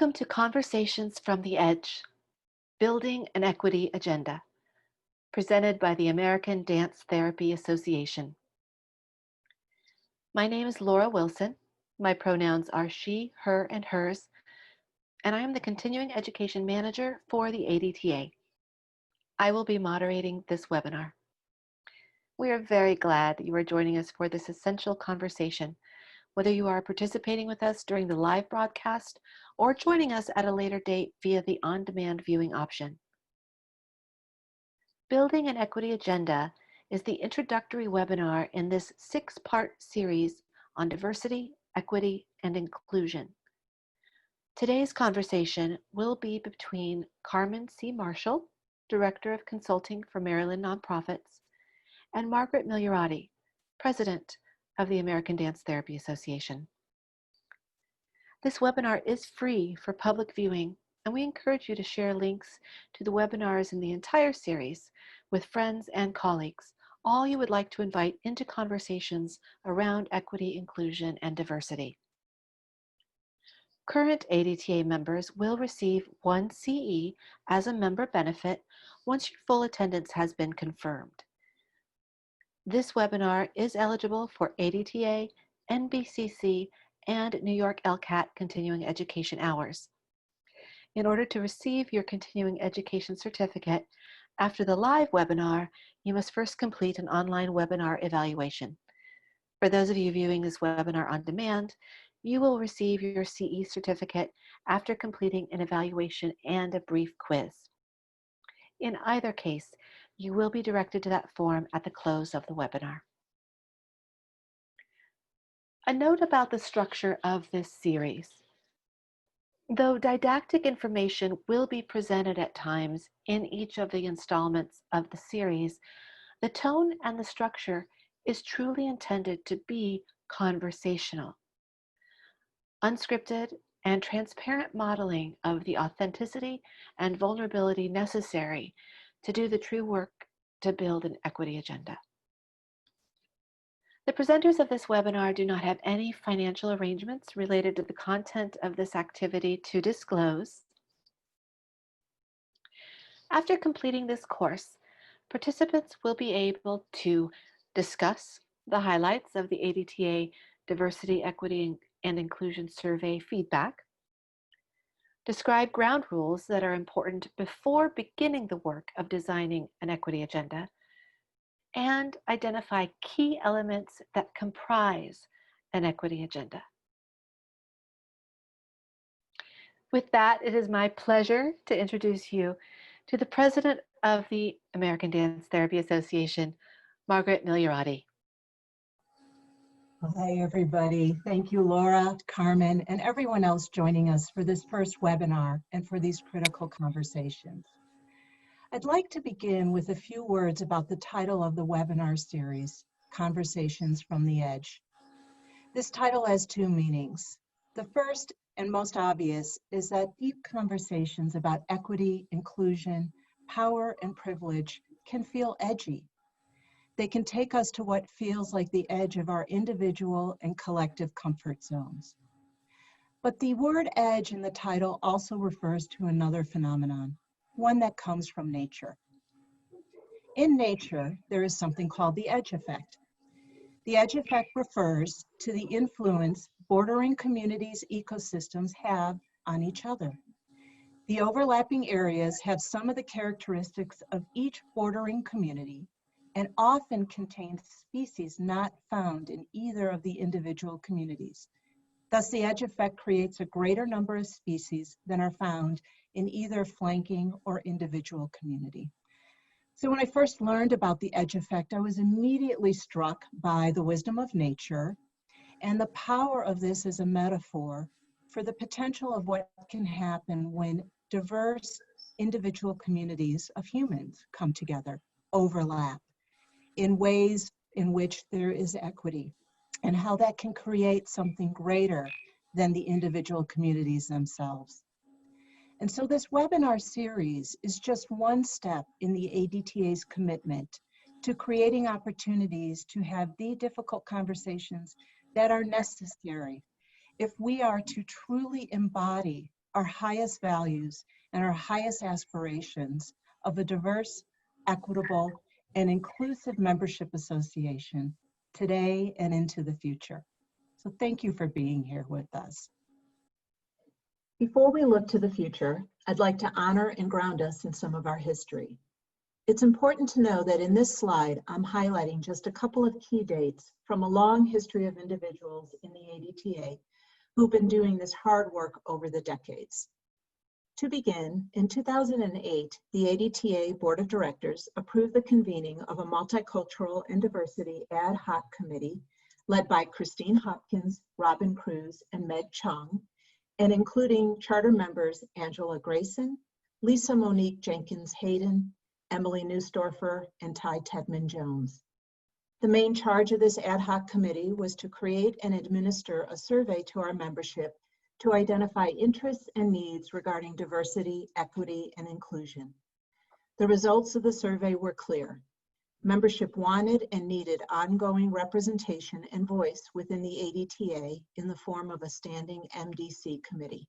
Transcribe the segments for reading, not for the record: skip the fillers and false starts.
Welcome to Conversations from the Edge, Building an Equity Agenda, presented by the American Dance Therapy Association. My name is Laura Wilson. My pronouns are she, her, and hers, and I am the Continuing Education Manager for the ADTA. I will be moderating this webinar. We are very glad that you are joining us for this essential conversation, whether you are participating with us during the live broadcast or joining us at a later date via the on-demand viewing option. Building an Equity Agenda is the introductory webinar in this 6-part series on diversity, equity, and inclusion. Today's conversation will be between Carmen C. Marshall, Director of Consulting for Maryland Nonprofits, and Margaret Migliorati, President of the American Dance Therapy Association. This webinar is free for public viewing, and we encourage you to share links to the webinars in the entire series with friends and colleagues, all you would like to invite into conversations around equity, inclusion, and diversity. Current ADTA members will receive 1 CE as a member benefit once your full attendance has been confirmed. This webinar is eligible for ADTA, NBCC, and New York LCAT continuing education hours. In order to receive your continuing education certificate, after the live webinar, you must first complete an online webinar evaluation. For those of you viewing this webinar on demand, you will receive your CE certificate after completing an evaluation and a brief quiz. In either case, you will be directed to that form at the close of the webinar. A note about the structure of this series. Though didactic information will be presented at times in each of the installments of the series, the tone and the structure is truly intended to be conversational. Unscripted and transparent modeling of the authenticity and vulnerability necessary to do the true work to build an equity agenda. The presenters of this webinar do not have any financial arrangements related to the content of this activity to disclose. After completing this course, participants will be able to discuss the highlights of the ADTA Diversity, Equity, and Inclusion Survey feedback, describe ground rules that are important before beginning the work of designing an equity agenda, and identify key elements that comprise an equity agenda. With that, it is my pleasure to introduce you to the President of the American Dance Therapy Association, Margaret Migliorati. Hi, everybody. Thank you, Laura, Carmen, and everyone else joining us for this first webinar and for these critical conversations. I'd like to begin with a few words about the title of the webinar series, Conversations from the Edge. This title has two meanings. The first and most obvious is that deep conversations about equity, inclusion, power, and privilege can feel edgy. They can take us to what feels like the edge of our individual and collective comfort zones. But the word edge in the title also refers to another phenomenon, one that comes from nature. In nature, there is something called the edge effect. The edge effect refers to the influence bordering communities' ecosystems have on each other. The overlapping areas have some of the characteristics of each bordering community and often contain species not found in either of the individual communities. Thus, the edge effect creates a greater number of species than are found in either flanking or individual community. So when I first learned about the edge effect, I was immediately struck by the wisdom of nature and the power of this as a metaphor for the potential of what can happen when diverse individual communities of humans come together, overlap, in ways in which there is equity, and how that can create something greater than the individual communities themselves. And so this webinar series is just one step in the ADTA's commitment to creating opportunities to have the difficult conversations that are necessary if we are to truly embody our highest values, and our highest aspirations of a diverse, equitable, and inclusive membership association today and into the future. So thank you for being here with us. Before we look to the future, I'd like to honor and ground us in some of our history. It's important to know that in this slide, I'm highlighting just a couple of key dates from a long history of individuals in the ADTA who've been doing this hard work over the decades. To begin, in 2008, the ADTA Board of Directors approved the convening of a Multicultural and Diversity Ad Hoc Committee led by Christine Hopkins, Robin Cruz, and Meg Chung, and including charter members Angela Grayson, Lisa Monique Jenkins Hayden, Emily Neusdorfer, and Ty Tedman Jones. The main charge of this ad hoc committee was to create and administer a survey to our membership to identify interests and needs regarding diversity, equity, and inclusion. The results of the survey were clear. Membership wanted and needed ongoing representation and voice within the ADTA in the form of a standing MDC committee.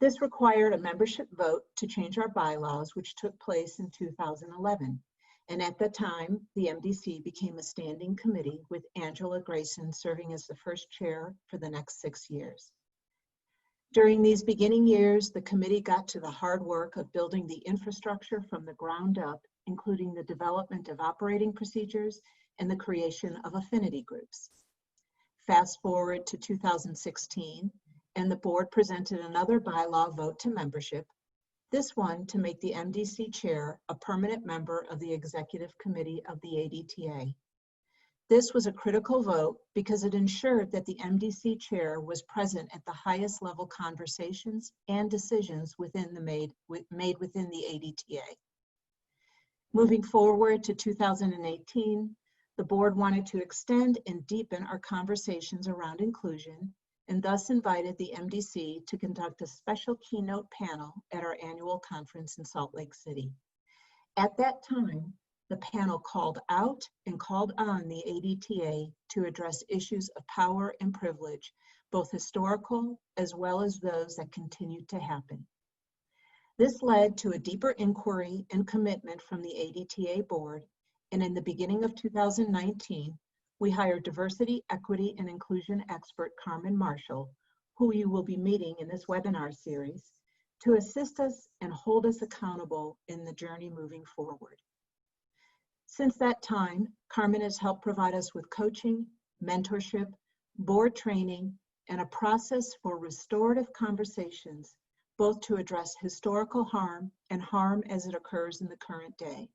This required a membership vote to change our bylaws, which took place in 2011. And at that time, the MDC became a standing committee with Angela Grayson serving as the first chair for the next 6 years. During these beginning years, the committee got to the hard work of building the infrastructure from the ground up, including the development of operating procedures and the creation of affinity groups. Fast forward to 2016, and the board presented another bylaw vote to membership, this one to make the MDC chair a permanent member of the executive committee of the ADTA. This was a critical vote because it ensured that the MDC chair was present at the highest level conversations and decisions made within the ADTA. Moving forward to 2018, the board wanted to extend and deepen our conversations around inclusion and thus invited the MDC to conduct a special keynote panel at our annual conference in Salt Lake City. At that time, the panel called out and called on the ADTA to address issues of power and privilege, both historical as well as those that continued to happen. This led to a deeper inquiry and commitment from the ADTA board, and in the beginning of 2019, we hired diversity, equity, and inclusion expert Carmen Marshall, who you will be meeting in this webinar series, to assist us and hold us accountable in the journey moving forward. Since that time, Carmen has helped provide us with coaching, mentorship, board training, and a process for restorative conversations, both to address historical harm and harm as it occurs in the current day.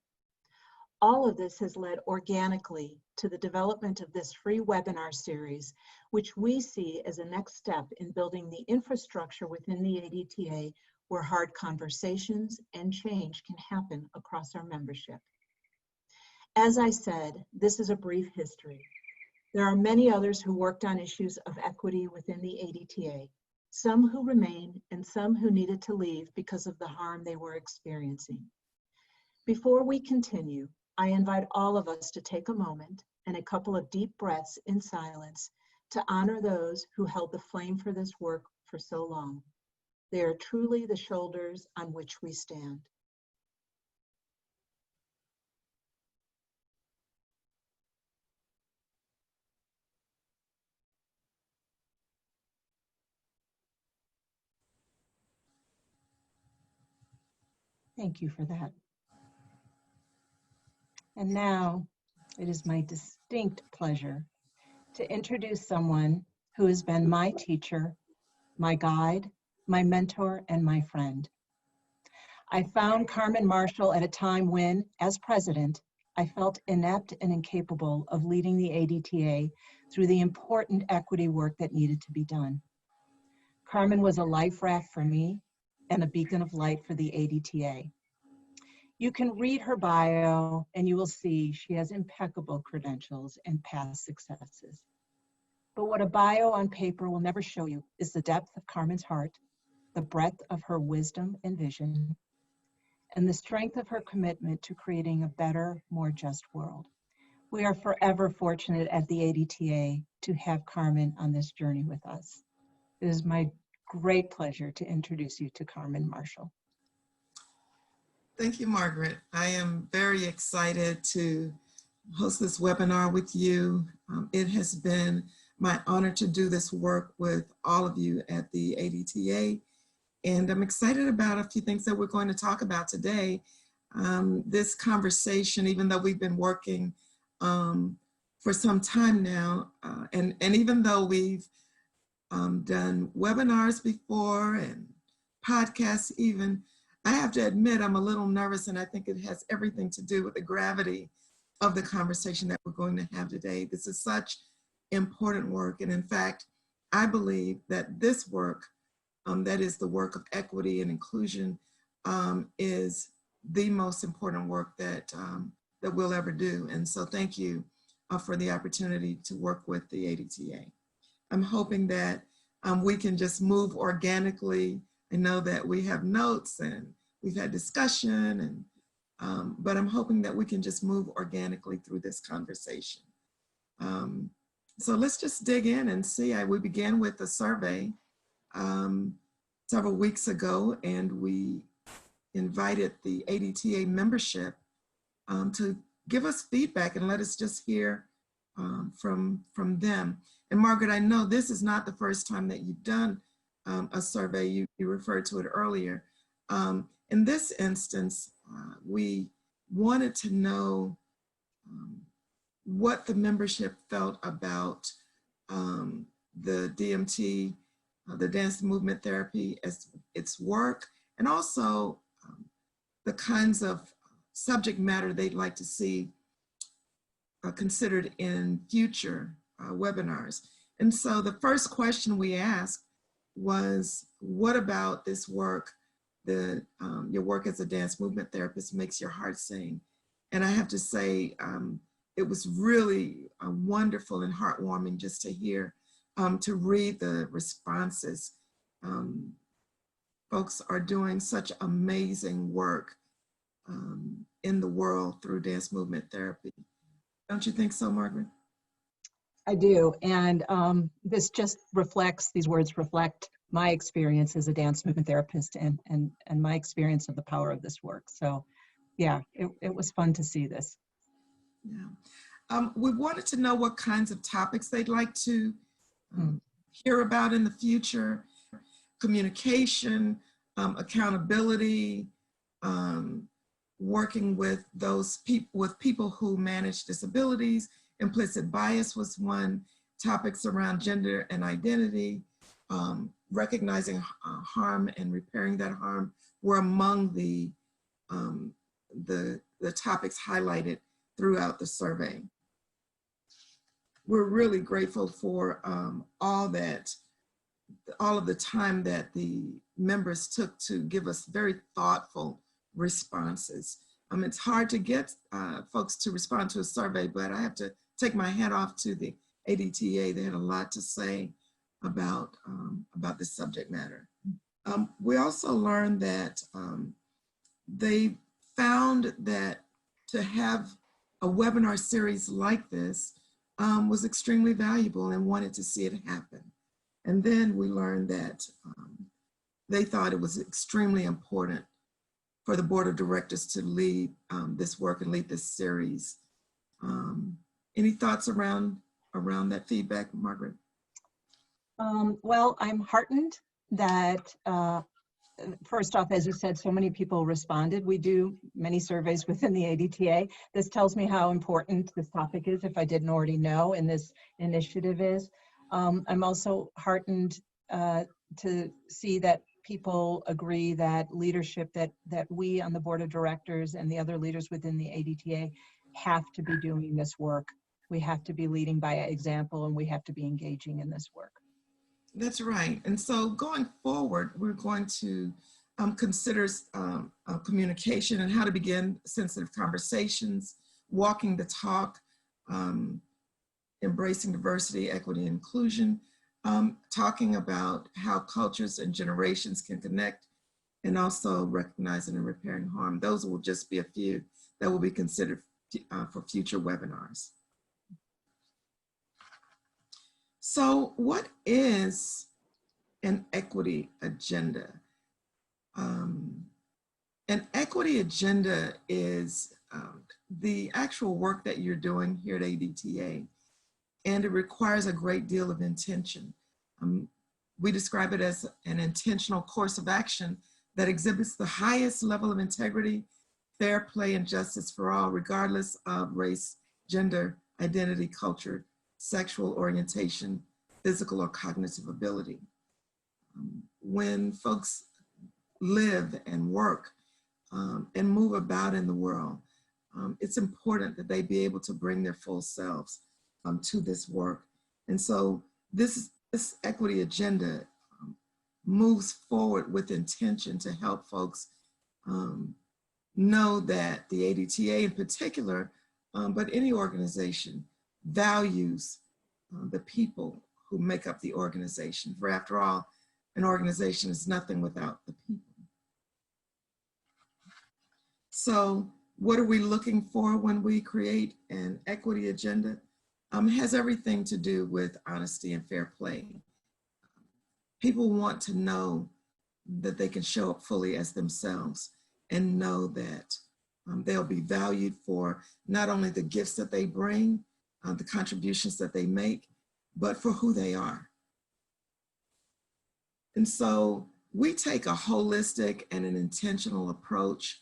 All of this has led organically to the development of this free webinar series, which we see as a next step in building the infrastructure within the ADTA where hard conversations and change can happen across our membership. As I said, this is a brief history. There are many others who worked on issues of equity within the ADTA, some who remain and some who needed to leave because of the harm they were experiencing. Before we continue, I invite all of us to take a moment and a couple of deep breaths in silence to honor those who held the flame for this work for so long. They are truly the shoulders on which we stand. Thank you for that. And now it is my distinct pleasure to introduce someone who has been my teacher, my guide, my mentor, and my friend. I found Carmen Marshall at a time when, as president, I felt inept and incapable of leading the ADTA through the important equity work that needed to be done. Carmen was a life raft for me and a beacon of light for the ADTA. You can read her bio and you will see she has impeccable credentials and past successes. But what a bio on paper will never show you is the depth of Carmen's heart, the breadth of her wisdom and vision, and the strength of her commitment to creating a better, more just world. We are forever fortunate at the ADTA to have Carmen on this journey with us. It is my great pleasure to introduce you to Carmen Marshall. Thank you, Margaret. I am very excited to host this webinar with you. It has been my honor to do this work with all of you at the ADTA, and I'm excited about a few things that we're going to talk about today. This conversation, even though we've been working for some time now, and even though we've done webinars before and podcasts even, I have to admit I'm a little nervous, and I think it has everything to do with the gravity of the conversation that we're going to have today. This is such important work, and in fact, I believe that this work, that is the work of equity and inclusion, is the most important work that, that we'll ever do. And so thank you for the opportunity to work with the ADTA. I'm hoping that we can just move organically. I know that we have notes and we've had discussion, and but I'm hoping that we can just move organically through this conversation. So let's just dig in and see. We began with a survey several weeks ago, and we invited the ADTA membership to give us feedback and let us just hear from them. And Margaret, I know this is not the first time that you've done a survey. You referred to it earlier. In this instance, we wanted to know what the membership felt about the DMT, the dance movement therapy, as its work, and also the kinds of subject matter they'd like to see considered in future webinars. And so the first question we asked was, what about this work, your work as a dance movement therapist makes your heart sing? And I have to say, it was really wonderful and heartwarming just to hear, to read the responses. Folks are doing such amazing work in the world through dance movement therapy. Don't you think so, Margaret? I do, and this just reflects, these words reflect my experience as a dance movement therapist and my experience of the power of this work. So yeah, it was fun to see this. Yeah. We wanted to know what kinds of topics they'd like to hear about in the future: communication, accountability, working with people who manage disabilities. Implicit bias was one. Topics around gender and identity, recognizing harm and repairing that harm were among the topics highlighted throughout the survey. We're really grateful for all of the time that the members took to give us very thoughtful responses. It's hard to get folks to respond to a survey, but I have to take my hat off to the ADTA. They had a lot to say about this subject matter. We also learned that they found that to have a webinar series like this was extremely valuable and wanted to see it happen. And then we learned that they thought it was extremely important for the board of directors to lead this work and lead this series. Any thoughts around that feedback, Margaret? Well, I'm heartened that, first off, as you said, so many people responded. We do many surveys within the ADTA. This tells me how important this topic is, if I didn't already know, and this initiative is. I'm also heartened to see that people agree that leadership, that we on the board of directors and the other leaders within the ADTA have to be doing this work. We have to be leading by example, and we have to be engaging in this work. That's right. And so going forward, we're going to consider communication and how to begin sensitive conversations, walking the talk, embracing diversity, equity, and inclusion, talking about how cultures and generations can connect, and also recognizing and repairing harm. Those will just be a few that will be considered for future webinars. So what is an equity agenda. An equity agenda is the actual work that you're doing here at ADTA, and it requires a great deal of intention. We describe it as an intentional course of action that exhibits the highest level of integrity, fair play, and justice for all, regardless of race, gender, identity, culture, sexual orientation, physical or cognitive ability. When folks live and work and move about in the world, it's important that they be able to bring their full selves to this work. And so this equity agenda moves forward with intention to help folks know that the ADTA in particular, but any organization, values the people who make up the organization. For after all, an organization is nothing without the people. So what are we looking for when we create an equity agenda? It has everything to do with honesty and fair play. People want to know that they can show up fully as themselves and know that they'll be valued for not only the gifts that they bring, the contributions that they make, but for who they are. And so we take a holistic and an intentional approach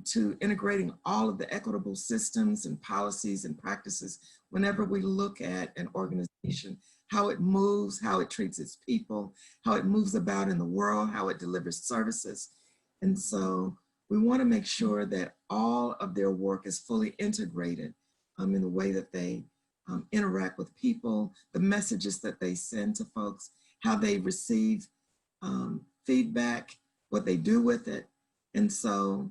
to integrating all of the equitable systems and policies and practices whenever we look at an organization, how it moves, how it treats its people, how it moves about in the world, how it delivers services. And so we want to make sure that all of their work is fully integrated in the way that they interact with people, the messages that they send to folks, how they receive feedback, what they do with it. And so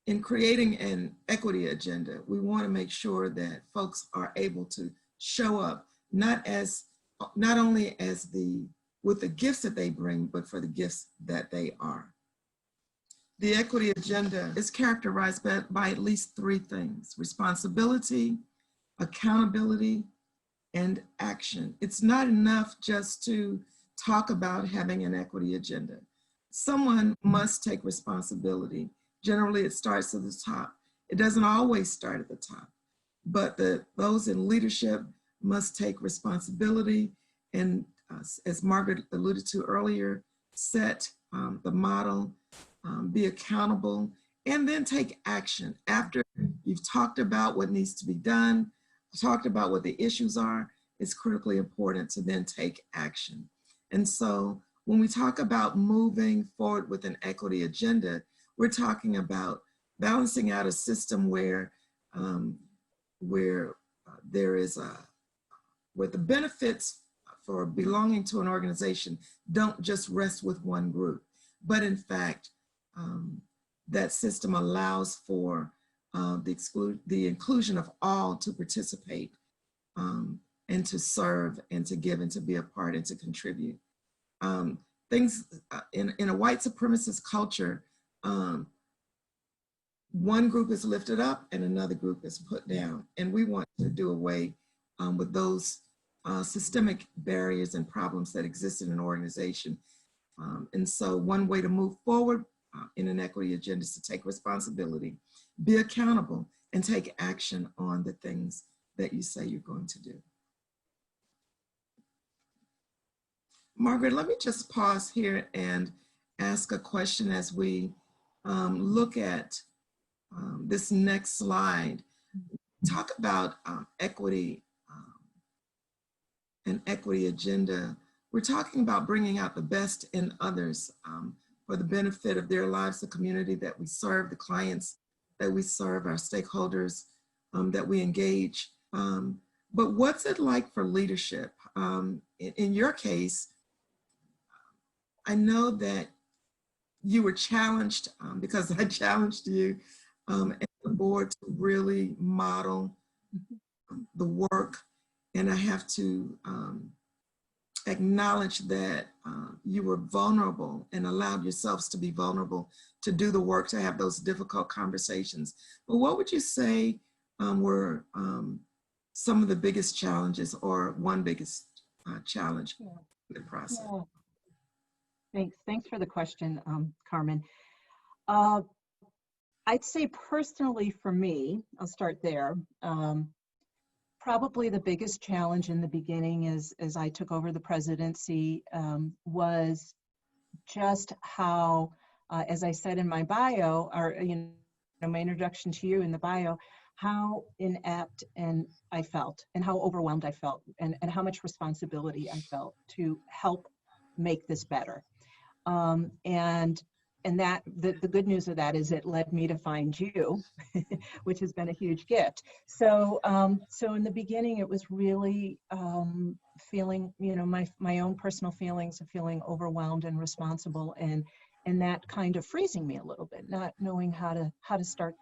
in creating an equity agenda, we want to make sure that folks are able to show up not only as with the gifts that they bring, but for the gifts that they are. The equity agenda is characterized by at least three things: responsibility, accountability, and action. It's not enough just to talk about having an equity agenda. Someone must take responsibility. Generally, it starts at the top. It doesn't always start at the top, but those in leadership must take responsibility and, as Margaret alluded to earlier, set the model, be accountable, and then take action. After you've talked about what needs to be done, talked about what the issues are, it's critically important to then take action. And so when we talk about moving forward with an equity agenda, we're talking about balancing out a system where the benefits for belonging to an organization don't just rest with one group, but in fact, that system allows for the inclusion of all to participate and to serve and to give and to be a part and to contribute. Things in a white supremacist culture, one group is lifted up and another group is put down. And we want to do away with those systemic barriers and problems that exist in an organization. And so one way to move forward in an equity agenda is to take responsibility, be accountable, and take action on the things that you say you're going to do. Margaret, let me just pause here and ask a question as we look at this next slide. Talk about equity, an equity agenda. We're talking about bringing out the best in others for the benefit of their lives, the community that we serve, the clients that we serve, our stakeholders that we engage. But what's it like for leadership? In your case, I know that you were challenged because I challenged you and the board to really model the work. And I have to acknowledge that you were vulnerable and allowed yourselves to be vulnerable to do the work, to have those difficult conversations. But what would you say were some of the biggest challenges, or one biggest challenge Yeah. in the process. Yeah. Thanks for the question, Carmen. Uh, I'd say personally for me, I'll start there. Probably the biggest challenge in the beginning as I took over the presidency was just how, as I said in my bio, or my introduction to you in the bio, how inept and I felt, and how overwhelmed I felt, and how much responsibility I felt to help make this better. And that the good news of that is it led me to find you, which has been a huge gift. So so in the beginning, it was really feeling, my own personal feelings of feeling overwhelmed and responsible, and that kind of freezing me a little bit, not knowing how to start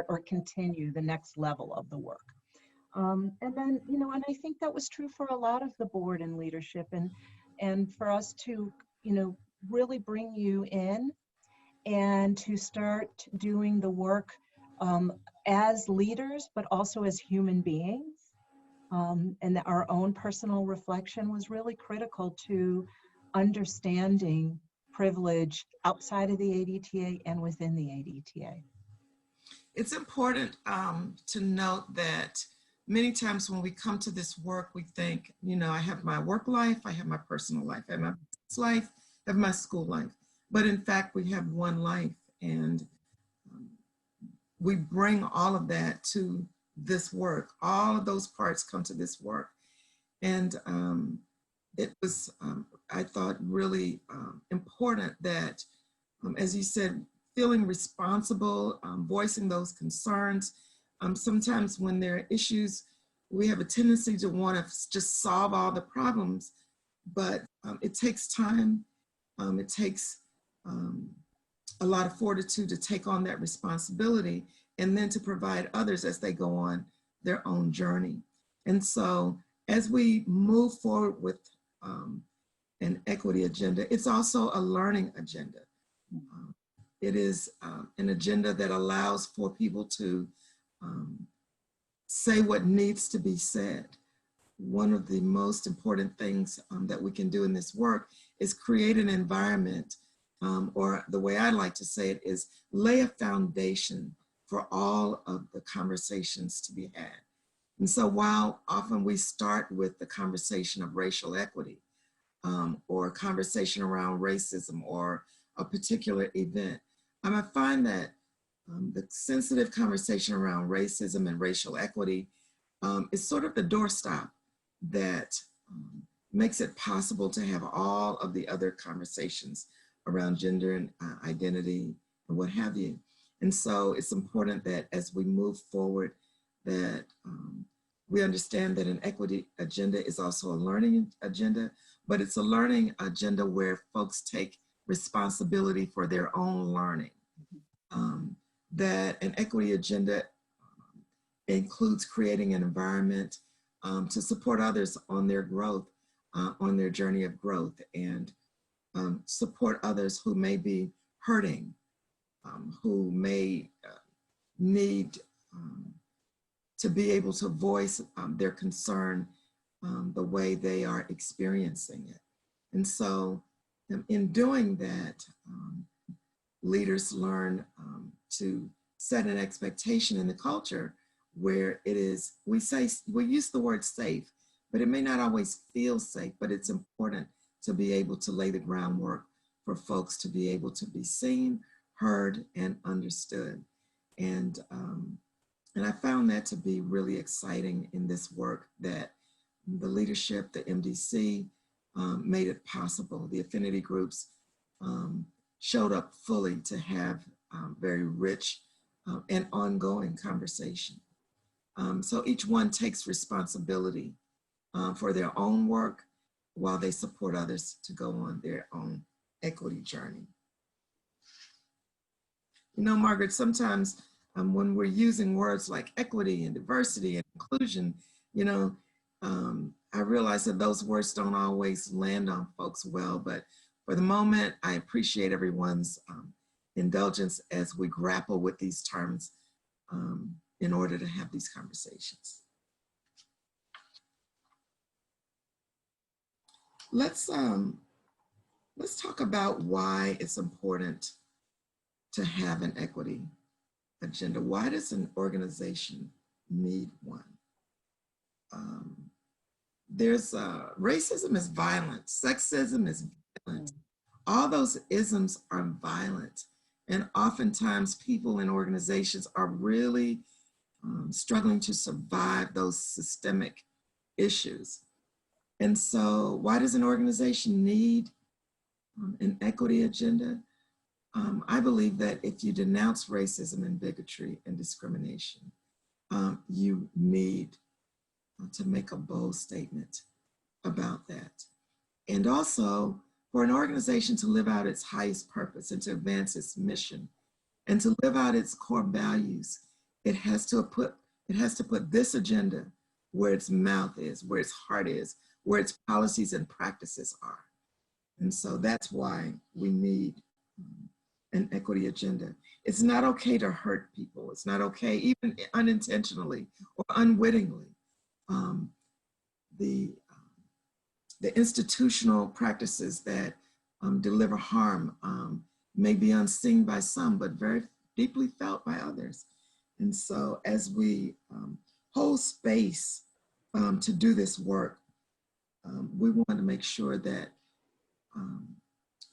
or continue the next level of the work. And then, and I think that was true for a lot of the board and leadership, and for us to, really bring you in and to start doing the work as leaders, but also as human beings. And our own personal reflection was really critical to understanding privilege outside of the ADTA and within the ADTA. It's important to note that many times when we come to this work, we think, I have my work life, I have my personal life, I have my business life, I have my school life. But in fact, we have one life, and we bring all of that to this work. All of those parts come to this work. And it was, I thought, really important that, as you said, feeling responsible, voicing those concerns. Sometimes when there are issues, we have a tendency to want to just solve all the problems, but it takes time. It takes a lot of fortitude to take on that responsibility and then to provide others as they go on their own journey. And so as we move forward with an equity agenda, it's also a learning agenda. It is an agenda that allows for people to say what needs to be said. One of the most important things that we can do in this work is create an environment, or the way I like to say it is lay a foundation for all of the conversations to be had. And so while often we start with the conversation of racial equity, or a conversation around racism or a particular event, I find that the sensitive conversation around racism and racial equity is sort of the doorstop that makes it possible to have all of the other conversations around gender and identity and what have you. And so it's important that as we move forward, that we understand that an equity agenda is also a learning agenda, but it's a learning agenda where folks take responsibility for their own learning. That an equity agenda includes creating an environment to support others on their growth, on their journey of growth, and support others who may be hurting, who may need to be able to voice their concern the way they are experiencing it. And so in doing that, leaders learn to set an expectation in the culture where it is, we use the word safe, but it may not always feel safe, but it's important to be able to lay the groundwork for folks to be able to be seen, heard, and understood. And I found that to be really exciting in this work, that the leadership, the MDC, made it possible. The affinity groups showed up fully to have very rich and ongoing conversation. So each one takes responsibility for their own work while they support others to go on their own equity journey. Margaret, sometimes when we're using words like equity and diversity and inclusion, I realize that those words don't always land on folks well, but for the moment, I appreciate everyone's indulgence as we grapple with these terms in order to have these conversations. let's talk about why it's important to have an equity agenda. Why does an organization need one? There's racism is violent, sexism is violent. All those isms are violent. And oftentimes people in organizations are really struggling to survive those systemic issues. And so why does an organization need an equity agenda? I believe that if you denounce racism and bigotry and discrimination, you need to make a bold statement about that. And also for an organization to live out its highest purpose and to advance its mission and to live out its core values, it has to put this agenda where its mouth is, where its heart is, where its policies and practices are. And so that's why we need an equity agenda. It's not okay to hurt people. It's not okay, even unintentionally or unwittingly. The institutional practices that deliver harm may be unseen by some, but very deeply felt by others. And so as we hold space to do this work, we want to make sure that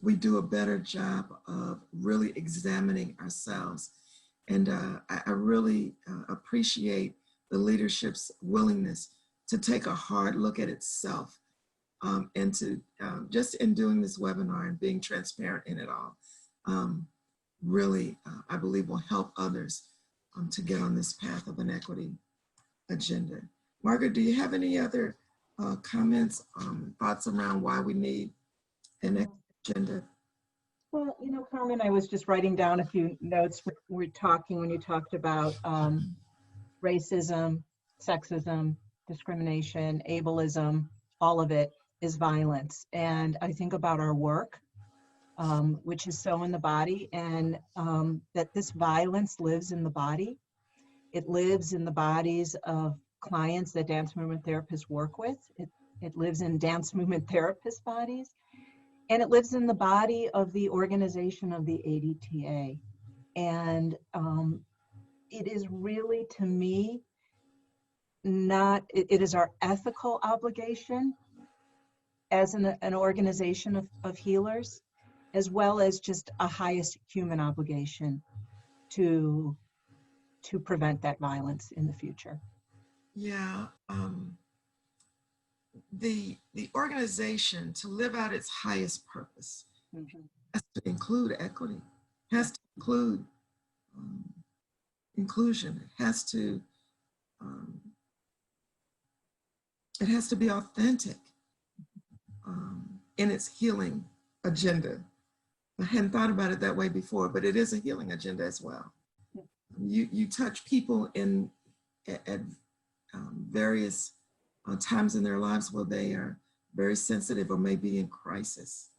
we do a better job of really examining ourselves. And I really appreciate the leadership's willingness to take a hard look at itself and to just in doing this webinar and being transparent in it all, really, I believe will help others to get on this path of an equity agenda. Margaret, do you have any other comments, thoughts around why we need an equity agenda? Well, you know, Carmen, I was just writing down a few notes when you talked about racism, sexism, discrimination, ableism, all of it is violence. And I think about our work, which is so in the body, and that this violence lives in the body. It lives in the bodies of clients that dance movement therapists work with. It lives in dance movement therapist bodies. And it lives in the body of the organization of the ADTA. And it is really, to me, it is our ethical obligation as an organization of healers, as well as just a highest human obligation to prevent that violence in the future. Yeah. The organization, to live out its highest purpose, has to include equity, has to include inclusion. It has to be authentic in its healing agenda. I hadn't thought about it that way before, but it is a healing agenda as well. You touch people at various times in their lives where they are very sensitive or may be in crisis.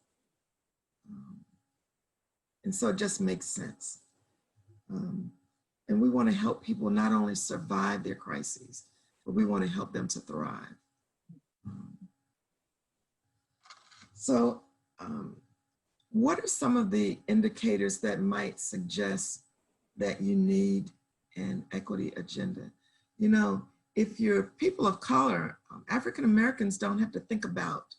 And so it just makes sense. And we want to help people not only survive their crises, but we want to help them to thrive. So what are some of the indicators that might suggest that you need an equity agenda? You know, if you're people of color, African Americans don't have to think about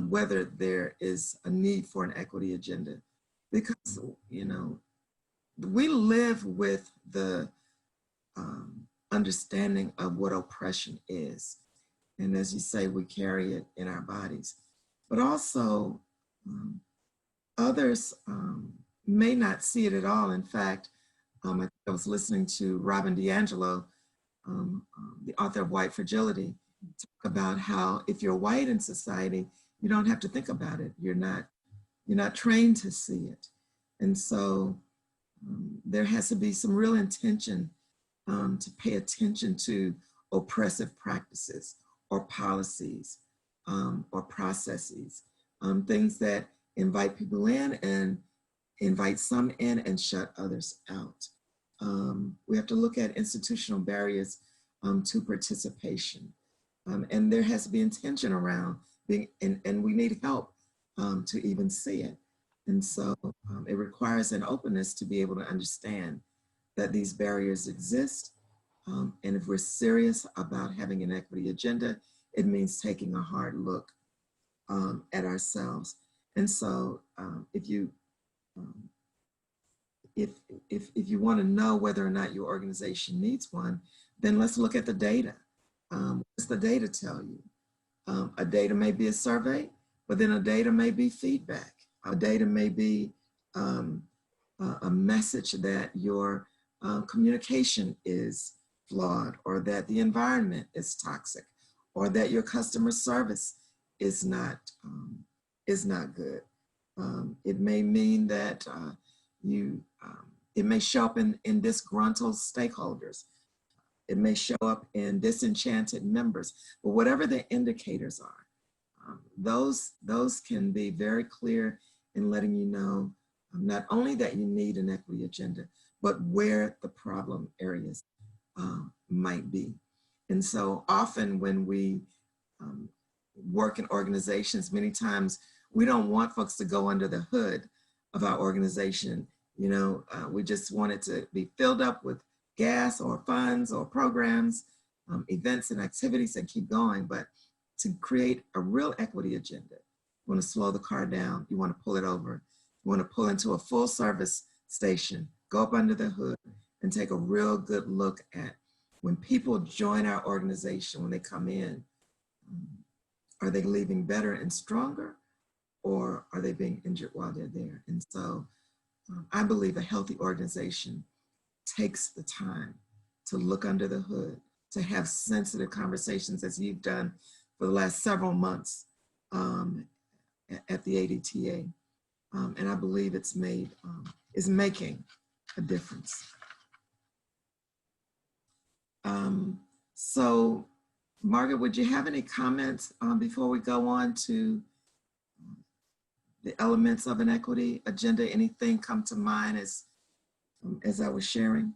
whether there is a need for an equity agenda, because, you know, we live with the understanding of what oppression is. And as you say, we carry it in our bodies. But also, others may not see it at all. In fact, I was listening to Robin DiAngelo, the author of White Fragility, talk about how if you're white in society, you don't have to think about it. You're not trained to see it. And so there has to be some real intention to pay attention to oppressive practices or policies or processes, things that invite people in and invite some in and shut others out. We have to look at institutional barriers to participation. And there has to be intention around and we need help to even see it. And so it requires an openness to be able to understand that these barriers exist. And if we're serious about having an equity agenda, it means taking a hard look at ourselves. And so if you want to know whether or not your organization needs one, then let's look at the data. What's the data tell you? A data may be a survey, but then a data may be feedback. A data may be a message that your communication is flawed, or that the environment is toxic, or that your customer service is not good. It may mean that it may show up in disgruntled stakeholders. It may show up in disenchanted members, but whatever the indicators are, those can be very clear in letting you know not only that you need an equity agenda, but where the problem areas might be. And so often when we work in organizations, many times we don't want folks to go under the hood of our organization. You know, we just want it to be filled up with gas or funds or programs, events and activities, and keep going. But to create a real equity agenda, you want to slow the car down, you want to pull it over, you want to pull into a full service station, go up under the hood and take a real good look at when people join our organization, when they come in, are they leaving better and stronger, or are they being injured while they're there? And so I believe a healthy organization takes the time to look under the hood, to have sensitive conversations as you've done for the last several months at the ADTA. And I believe it's making a difference. So Margaret, would you have any comments before we go on to the elements of an equity agenda? Anything come to mind as I was sharing?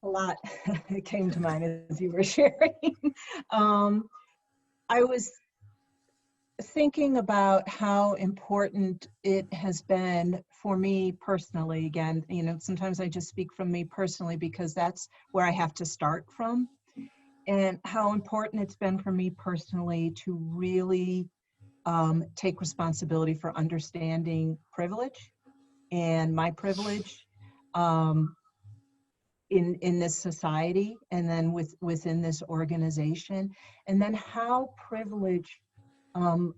A lot came to mind as you were sharing. I was thinking about how important it has been for me personally. Again, you know, sometimes I just speak from me personally because that's where I have to start from, and how important it's been for me personally to really take responsibility for understanding privilege and my privilege in this society, and then within this organization, and then how privilege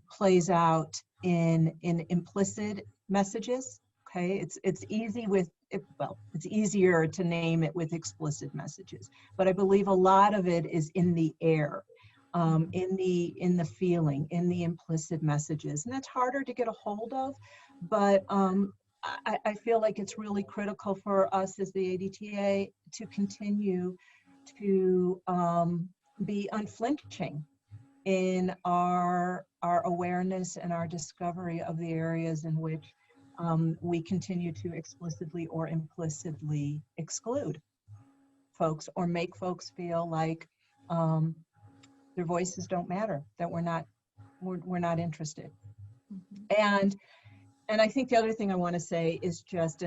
plays out in implicit messages. Okay, it's easy it's easier to name it with explicit messages, but I believe a lot of it is in the air, in the feeling, in the implicit messages, and that's harder to get a hold of. But I feel like it's really critical for us as the ADTA to continue to be unflinching in our awareness and our discovery of the areas in which we continue to explicitly or implicitly exclude folks, or make folks feel like their voices don't matter, that we're not interested. Mm-hmm. And I think the other thing I want to say is just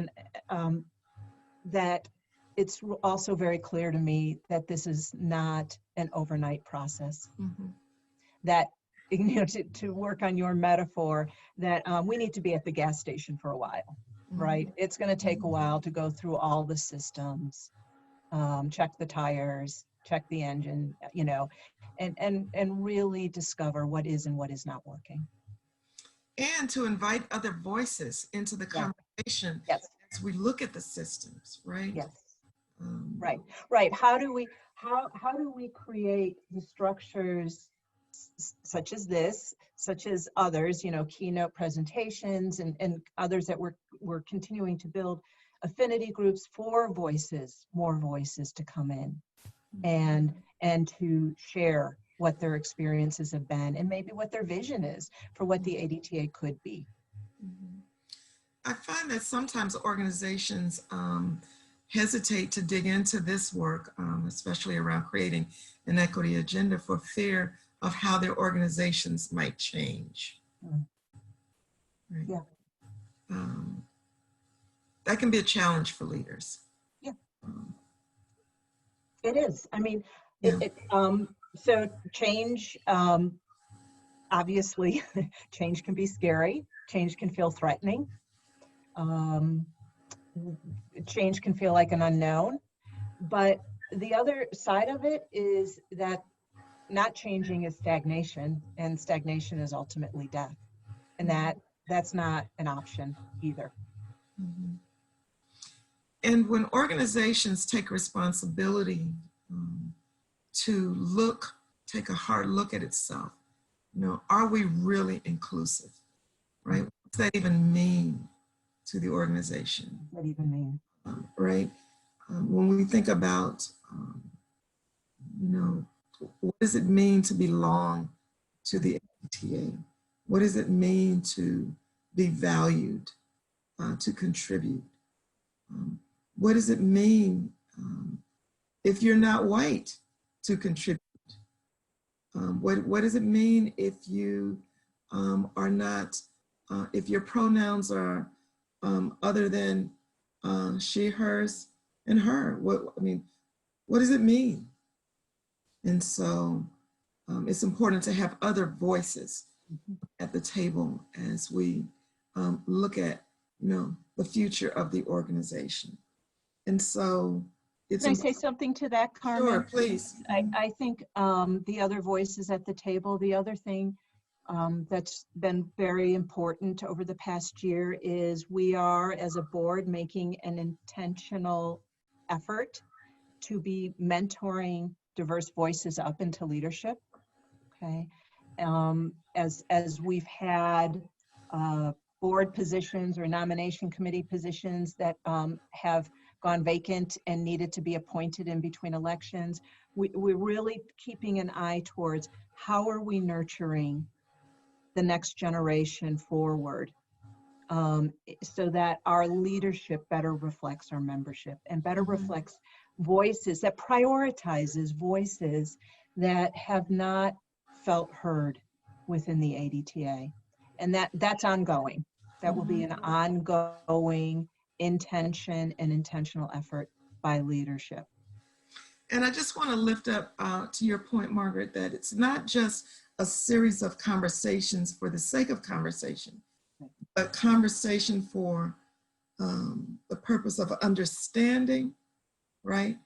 that it's also very clear to me that this is not an overnight process. Mm-hmm. That, you know, to work on your metaphor, that we need to be at the gas station for a while, right? Mm-hmm. It's going to take a while to go through all the systems, check the tires, check the engine, you know, and really discover what is and what is not working. And to invite other voices into the conversation. Yes. As we look at the systems, right? Yes. Right. How do we create the structures such as this, such as others, you know, keynote presentations and others that we're continuing to build affinity groups for more voices to come in and to share what their experiences have been, and maybe what their vision is for what the ADTA could be. I find that sometimes organizations hesitate to dig into this work, especially around creating an equity agenda, for fear of how their organizations might change. Right? Yeah. That can be a challenge for leaders. Yeah. It is. I mean, Yeah. so change, obviously, change can be scary. Change can feel threatening. Change can feel like an unknown. But the other side of it is that not changing is stagnation, and stagnation is ultimately death. And that's not an option either. Mhm. And when organizations take responsibility to take a hard look at itself, are we really inclusive, right? What does that even mean to the organization? What even mean? Right? When we think about, what does it mean to belong to the ADTA? What does it mean to be valued, to contribute? What does it mean if you're not white to contribute? What does it mean if you are not, if your pronouns are other than she, hers, and her? What does it mean? And so it's important to have other voices at the table as we look at, the future of the organization. And so it's— Can I say something to that, Carmen? Sure, please. I think the other voices at the table, the other thing that's been very important over the past year is we are, as a board, making an intentional effort to be mentoring diverse voices up into leadership. Okay, as we've had board positions or nomination committee positions that have gone vacant and needed to be appointed in between elections, we're really keeping an eye towards how are we nurturing the next generation forward, so that our leadership better reflects our membership and better reflects voices, that prioritizes voices that have not felt heard within the ADTA. And that's ongoing. That will be an ongoing intention and intentional effort by leadership. And I just want to lift up to your point, Margaret, that it's not just a series of conversations for the sake of conversation, but conversation for the purpose of understanding, right?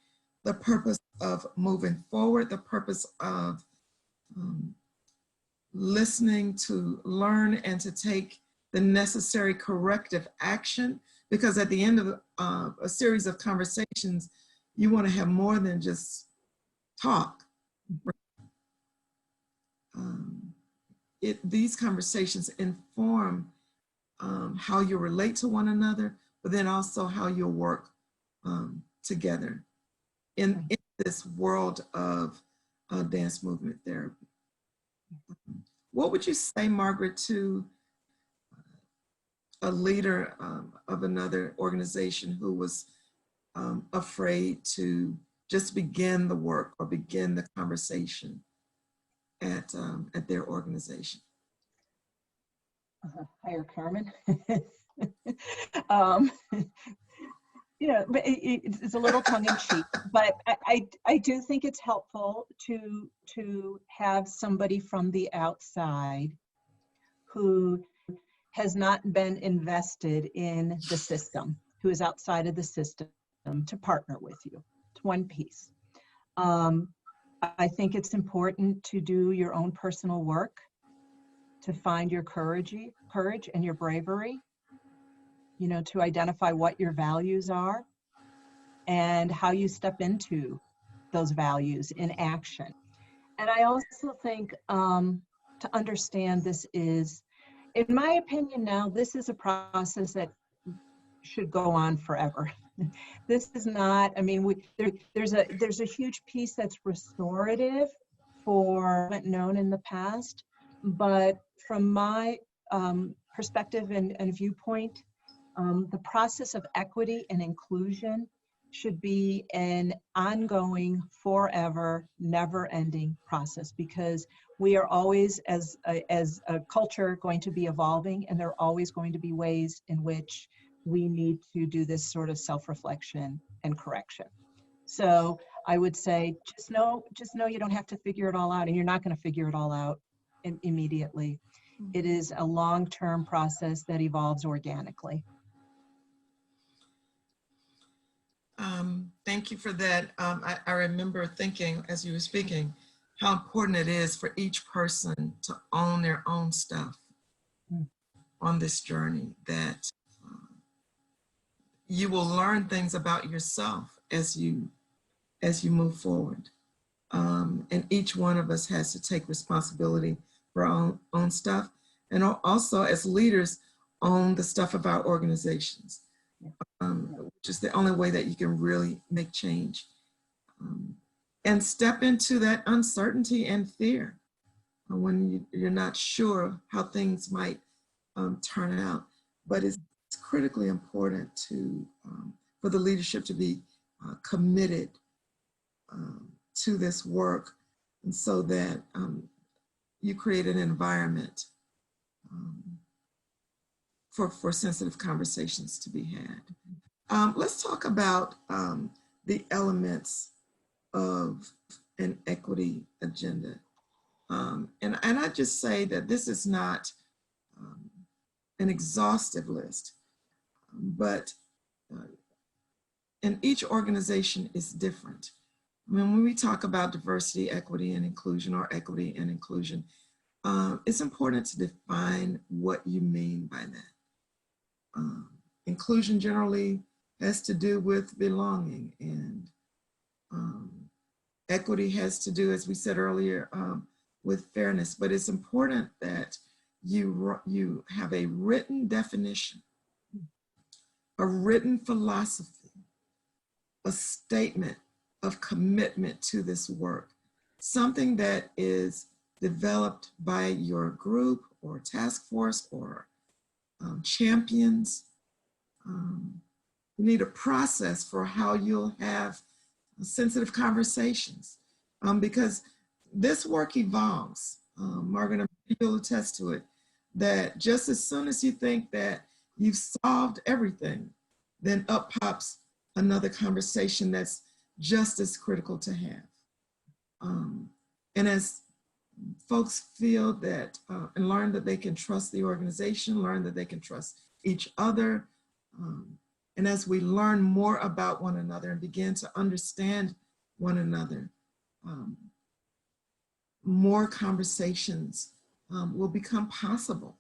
The purpose of moving forward, the purpose of listening to learn and to take the necessary corrective action, because at the end of a series of conversations, you want to have more than just talk. These conversations inform how you relate to one another, but then also how you'll work together in this world of dance movement therapy. What would you say, Margaret, to a leader of another organization who was afraid to just begin the work or begin the conversation at their organization? Hire Carmen. It's a little tongue-in-cheek, but I do think it's helpful to have somebody from the outside who has not been invested in the system, who is outside of the system, to partner with you. It's one piece. I think it's important to do your own personal work, to find your courage and your bravery, to identify what your values are and how you step into those values in action. And I also think to understand this is, in my opinion now, this is a process that should go on forever. This is not, I mean, there's a huge piece that's restorative for what known in the past, but from my perspective and viewpoint, the process of equity and inclusion should be an ongoing, forever, never-ending process, because we are always, as a culture, going to be evolving, and there are always going to be ways in which we need to do this sort of self-reflection and correction. So I would say, just know you don't have to figure it all out, and you're not going to figure it all out immediately. It is a long-term process that evolves organically. Thank you for that. I remember thinking as you were speaking, how important it is for each person to own their own stuff on this journey, that you will learn things about yourself as you move forward. And each one of us has to take responsibility for our own stuff, and also as leaders own the stuff of our organizations, which is the only way that you can really make change. And step into that uncertainty and fear when you're not sure how things might turn out. But it's critically important for the leadership to be committed to this work, and so that you create an environment for sensitive conversations to be had. Let's talk about the elements of an equity agenda. And I just say that this is not an exhaustive list, but and each organization is different. I mean, when we talk about diversity, equity, and inclusion, or equity and inclusion, it's important to define what you mean by that. Inclusion generally has to do with belonging, and equity has to do, as we said earlier, with fairness. But it's important that you have a written definition, a written philosophy, a statement of commitment to this work, something that is developed by your group or task force or champions. You need a process for how you'll have sensitive conversations, because this work evolves. Margaret, you'll attest to it, that just as soon as you think that you've solved everything, then up pops another conversation that's just as critical to have. And as folks feel that and learn that they can trust the organization, learn that they can trust each other, and as we learn more about one another and begin to understand one another, more conversations will become possible,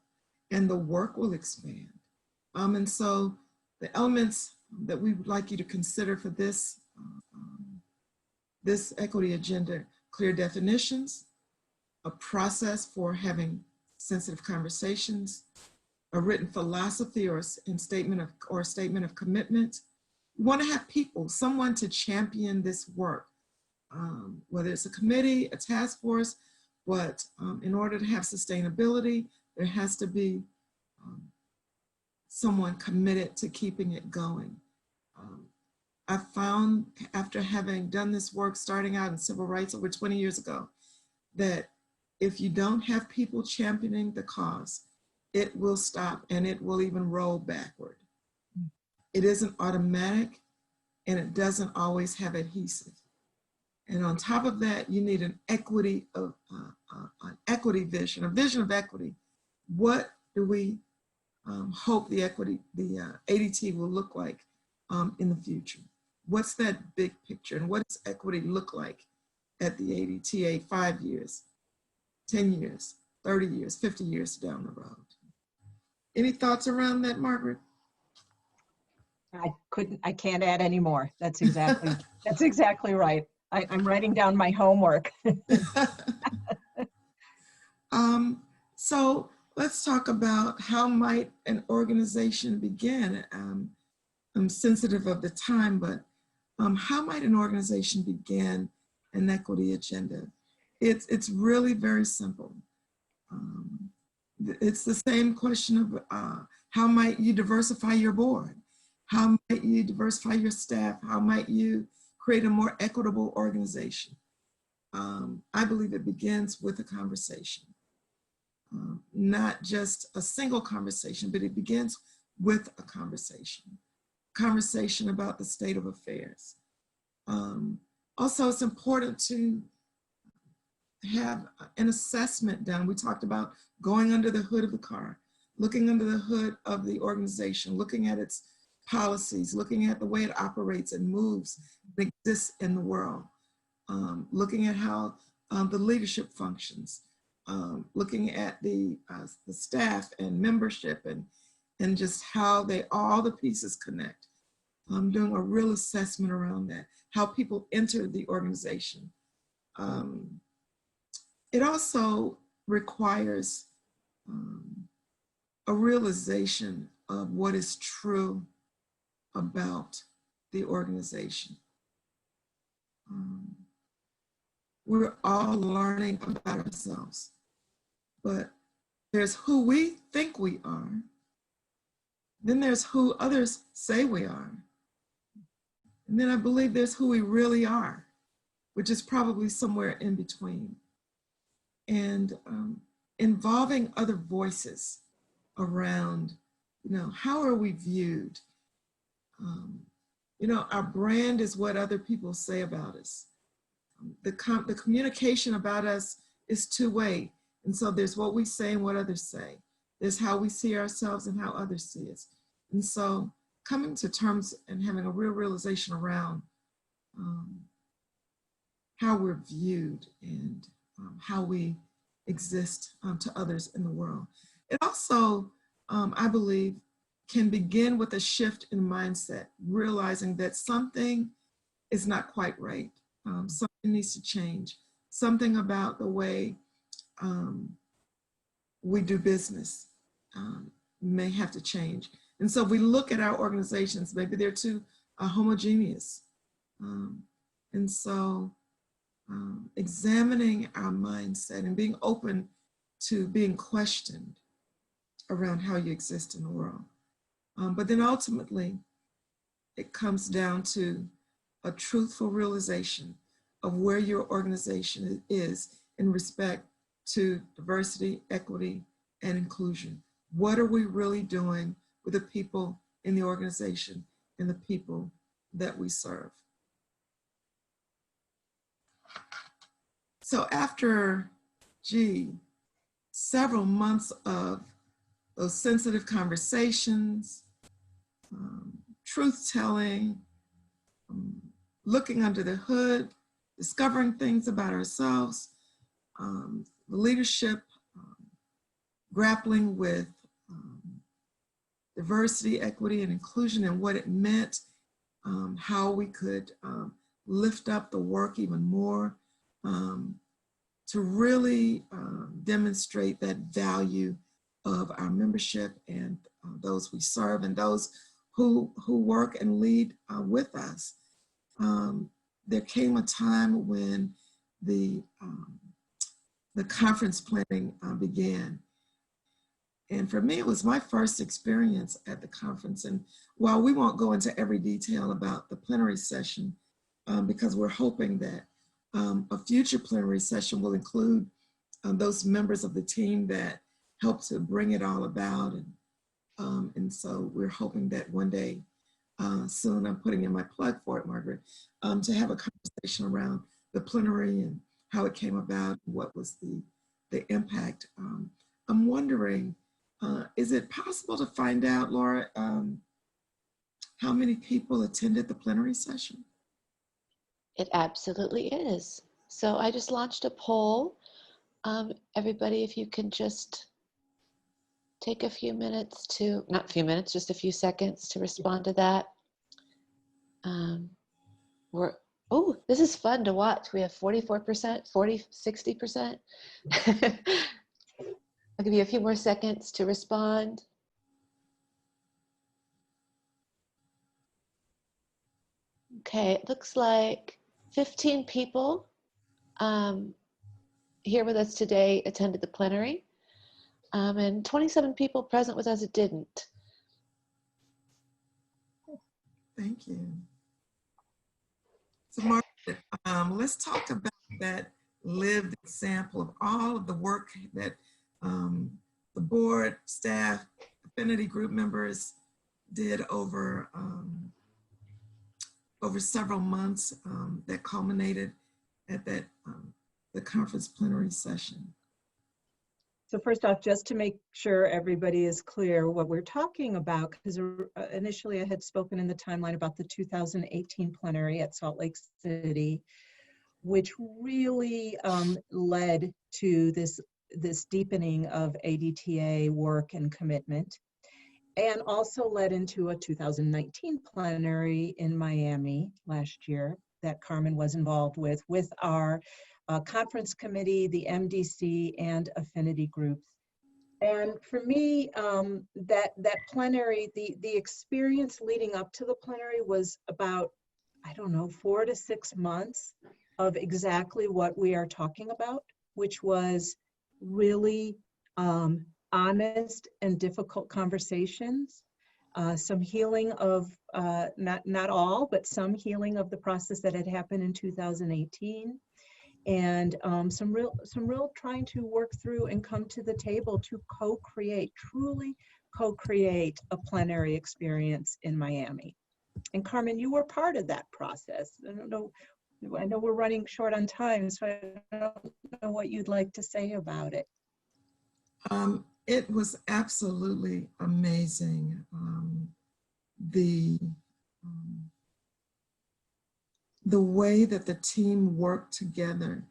and the work will expand. And so the elements that we would like you to consider for this equity agenda: clear definitions, a process for having sensitive conversations, a written philosophy or statement of commitment. We want to have people, someone to champion this work, whether it's a committee, a task force, but in order to have sustainability, there has to be someone committed to keeping it going. I found, after having done this work starting out in civil rights over 20 years ago, that if you don't have people championing the cause, it will stop and it will even roll backward. It isn't automatic, and it doesn't always have adhesive. And on top of that, you need an equity vision, a vision of equity. What do we hope the ADT will look like in the future? What's that big picture, and what does equity look like at the ADTA 5 years, 10 years, 30 years, 50 years down the road? Any thoughts around that, Margaret? I can't add any more. That's exactly right. I'm writing down my homework. So let's talk about how might an organization begin. I'm sensitive of the time, but how might an organization begin an equity agenda? It's really very simple. It's the same question of how might you diversify your board? How might you diversify your staff? How might you create a more equitable organization? I believe it begins with a conversation. Not just a single conversation, but it begins with a conversation about the state of affairs. Also, it's important to have an assessment done. We talked about going under the hood of the car, looking under the hood of the organization, looking at its policies, looking at the way it operates and moves and exists in the world, looking at how the leadership functions, looking at the staff and membership and just how all the pieces connect. Doing a real assessment around that, how people enter the organization. It also requires a realization of what is true about the organization. We're all learning about ourselves, but there's who we think we are, then there's who others say we are, and then I believe there's who we really are, which is probably somewhere in between. And involving other voices around, how are we viewed? Our brand is what other people say about us. The communication about us is two-way. And so there's what we say and what others say. There's how we see ourselves and how others see us. And so coming to terms and having a real realization around how we're viewed and how we exist to others in the world. It also, I believe, can begin with a shift in mindset, realizing that something is not quite right. Something needs to change. Something about the way we do business may have to change. And so if we look at our organizations, maybe they're too homogeneous. And so examining our mindset and being open to being questioned around how you exist in the world. But then ultimately, it comes down to a truthful realization of where your organization is in respect to diversity, equity, and inclusion. What are we really doing with the people in the organization and the people that we serve? So after, several months of those sensitive conversations, truth-telling, looking under the hood, discovering things about ourselves, the leadership grappling with diversity, equity, and inclusion and what it meant, how we could lift up the work even more, to really demonstrate that value of our membership and those we serve and those who work and lead with us. There came a time when the conference planning began. And for me, it was my first experience at the conference. And while we won't go into every detail about the plenary session, because we're hoping that a future plenary session will include those members of the team that helped to bring it all about. And so we're hoping that one day soon, I'm putting in my plug for it, Margaret, to have a conversation around the plenary and how it came about, and what was the impact. I'm wondering, is it possible to find out, Laura, how many people attended the plenary session? It absolutely is. So I just launched a poll. Everybody, if you can just take a few minutes to, not a few minutes, just a few seconds to respond to that. Oh, this is fun to watch. We have 44%, 60%. I'll give you a few more seconds to respond. Okay, it looks like 15 people here with us today attended the plenary, and 27 people present with us didn't. Thank you. So Margaret, let's talk about that lived example of all of the work that the board, staff, affinity group members did over several months that culminated at that the conference plenary session. So first off, just to make sure everybody is clear what we're talking about, because initially I had spoken in the timeline about the 2018 plenary at Salt Lake City, which really led to this deepening of ADTA work and commitment, and also led into a 2019 plenary in Miami last year that Carmen was involved with our conference committee, the MDC, and affinity groups. And for me, that plenary, the experience leading up to the plenary was about, I don't know, 4 to 6 months of exactly what we are talking about, which was really honest and difficult conversations, some healing of, not all, but some healing of the process that had happened in 2018. And some real trying to work through and come to the table to co-create, truly co-create a plenary experience in Miami. And Carmen, you were part of that process. I know we're running short on time, so I don't know what you'd like to say about it. It was absolutely amazing. The way that the team worked together.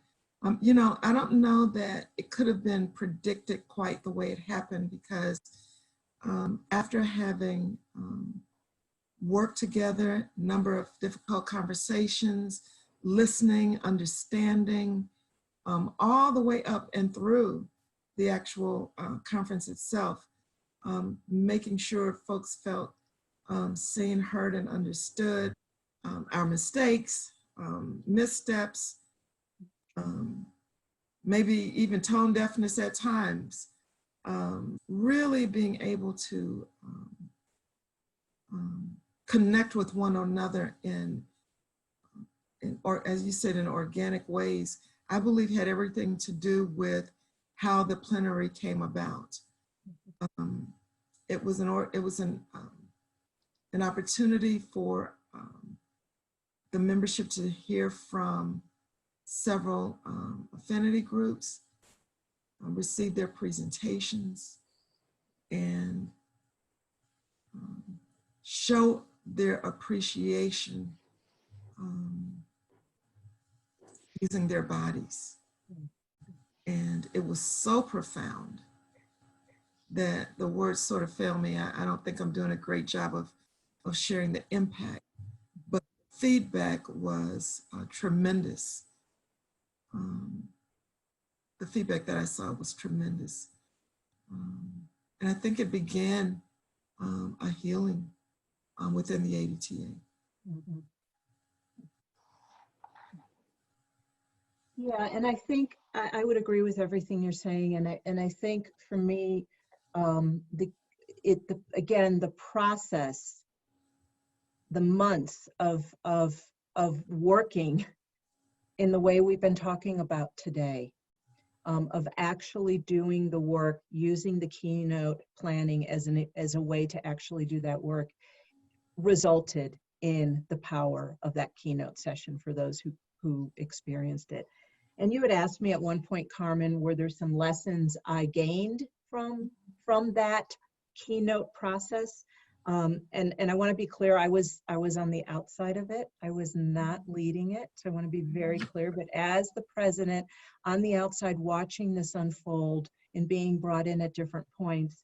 You know, I don't know that it could have been predicted quite the way it happened, because after having worked together, a number of difficult conversations, listening, understanding, all the way up and through the actual conference itself, making sure folks felt seen, heard, and understood. Our mistakes, missteps, maybe even tone deafness at times, really being able to connect with one another or as you said, in organic ways, I believe had everything to do with how the plenary came about. It was an opportunity for the membership to hear from several affinity groups, receive their presentations, and show their appreciation using their bodies. And it was so profound that the words sort of fail me. I don't think I'm doing a great job of sharing the impact, but feedback was tremendous. The feedback that I saw was tremendous. And I think it began a healing within the ADTA. Mm-hmm. Yeah, and I think I would agree with everything you're saying, and I think for me, again, the process, the months of working in the way we've been talking about today, of actually doing the work, using the keynote planning as a way to actually do that work, resulted in the power of that keynote session for those who experienced it. And you had asked me at one point, Carmen, were there some lessons I gained from that keynote process? And I want to be clear, I was on the outside of it. I was not leading it. So I want to be very clear. But as the president on the outside watching this unfold and being brought in at different points,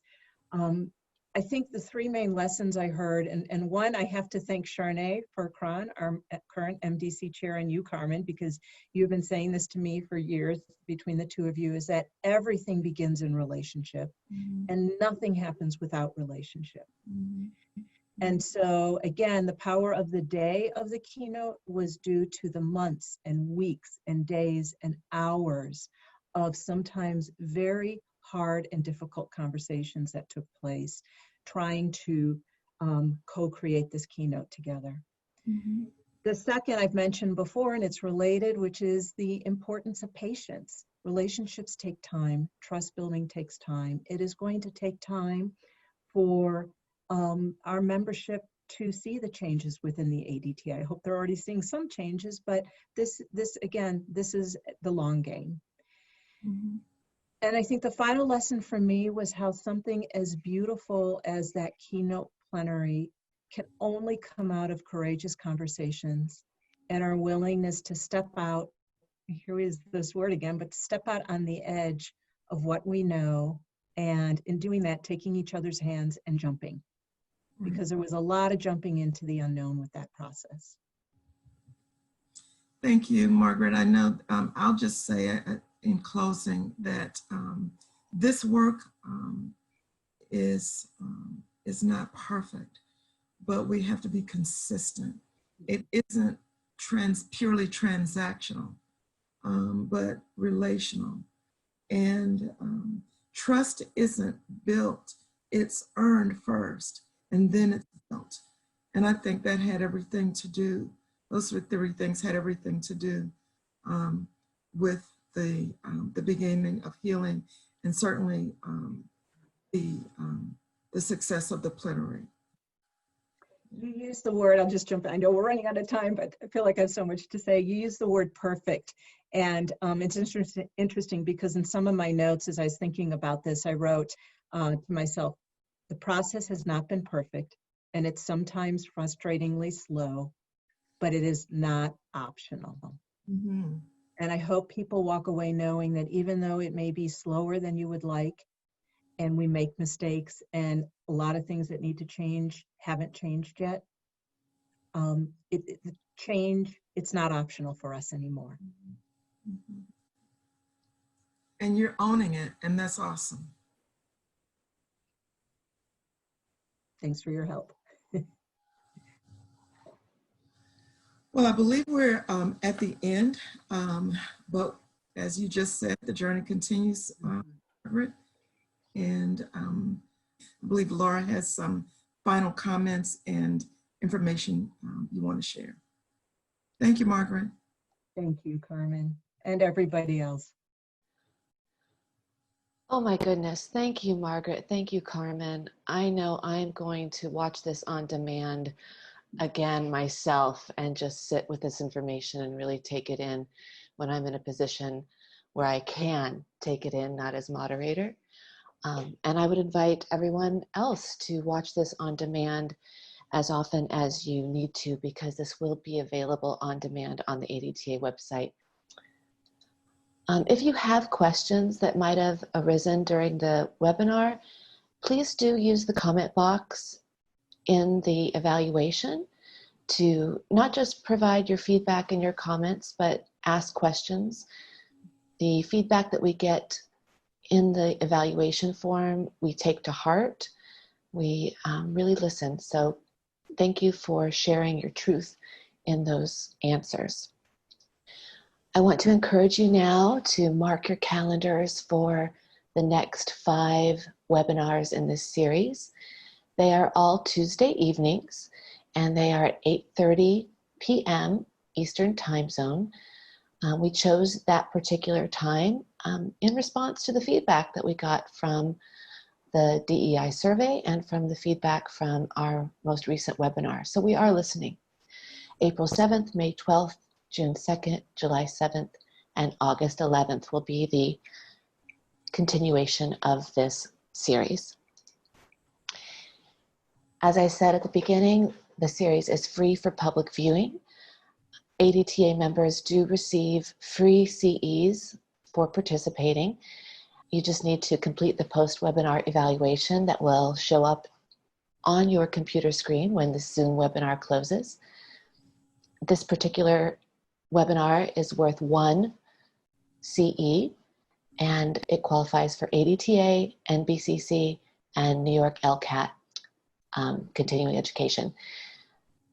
I think the three main lessons I heard, and one, I have to thank Charnay Furcron, our current MDC chair, and you, Carmen, because you've been saying this to me for years between the two of you, is that everything begins in relationship, and nothing happens without relationship. And so again, the power of the day of the keynote was due to the months and weeks and days and hours of sometimes very hard and difficult conversations that took place, trying to co-create this keynote together. Mhm. The second I've mentioned before, and it's related, which is the importance of patience. Relationships take time. Trust building takes time. It is going to take time for our membership to see the changes within the ADTA. I hope they're already seeing some changes, but this again, this is the long game. Mhm. And I think the final lesson for me was how something as beautiful as that keynote plenary can only come out of courageous conversations and our willingness to step out, here is this word again, but step out on the edge of what we know, and in doing that, taking each other's hands and jumping, Right. because there was a lot of jumping into the unknown with that process. Thank you, Margaret. I know I'll just say in closing that this work is not perfect, but we have to be consistent. It isn't purely transactional, but relational. And trust isn't built, it's earned first, and then it's built. And I think that had everything to do, those three things had everything to do with the beginning of healing, and certainly the success of the plenary. You use the word, I'll just jump in. I know we're running out of time, but I feel like I have so much to say. You use the word perfect. And it's interesting because in some of my notes, as I was thinking about this, I wrote to myself, the process has not been perfect, and it's sometimes frustratingly slow, but it is not optional. Mm-hmm. And I hope people walk away knowing that even though it may be slower than you would like, and we make mistakes, and a lot of things that need to change haven't changed yet, change, it's not optional for us anymore. Mm-hmm. And you're owning it, and that's awesome. Thanks for your help. Well, I believe we're at the end, but as you just said, the journey continues, Margaret. And I believe Laura has some final comments and information you want to share. Thank you, Margaret. Thank you, Carmen, and everybody else. Oh my goodness. Thank you, Margaret. Thank you, Carmen. I know I'm going to watch this on demand again myself and just sit with this information and really take it in when I'm in a position where I can take it in, not as moderator. And I would invite everyone else to watch this on demand as often as you need to, because this will be available on demand on the ADTA website. If you have questions that might have arisen during the webinar, please do use the comment box in the evaluation to not just provide your feedback and your comments, but ask questions. The feedback that we get in the evaluation form, we take to heart. We really listen. So thank you for sharing your truth in those answers. I want to encourage you now to mark your calendars for the next 5 webinars in this series. They are all Tuesday evenings, and they are at 8:30 p.m. Eastern Time Zone. We chose that particular time in response to the feedback that we got from the DEI survey and from the feedback from our most recent webinar. So we are listening. April 7th, May 12th, June 2nd, July 7th, and August 11th will be the continuation of this series. As I said at the beginning, the series is free for public viewing. ADTA members do receive free CEs for participating. You just need to complete the post-webinar evaluation that will show up on your computer screen when the Zoom webinar closes. This particular webinar is worth 1 CE, and it qualifies for ADTA, NBCC, and New York LCAT continuing education.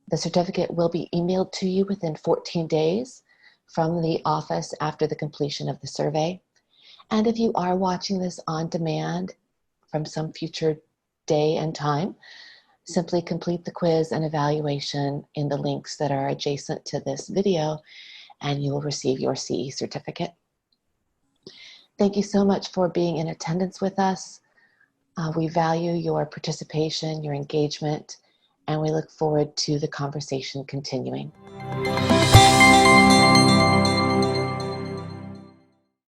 The certificate will be emailed to you within 14 days from the office after the completion of the survey. And if you are watching this on demand from some future day and time, Simply complete the quiz and evaluation in the links that are adjacent to this video, and you will receive your CE certificate. Thank you so much for being in attendance with us. We value your participation, your engagement, and we look forward to the conversation continuing.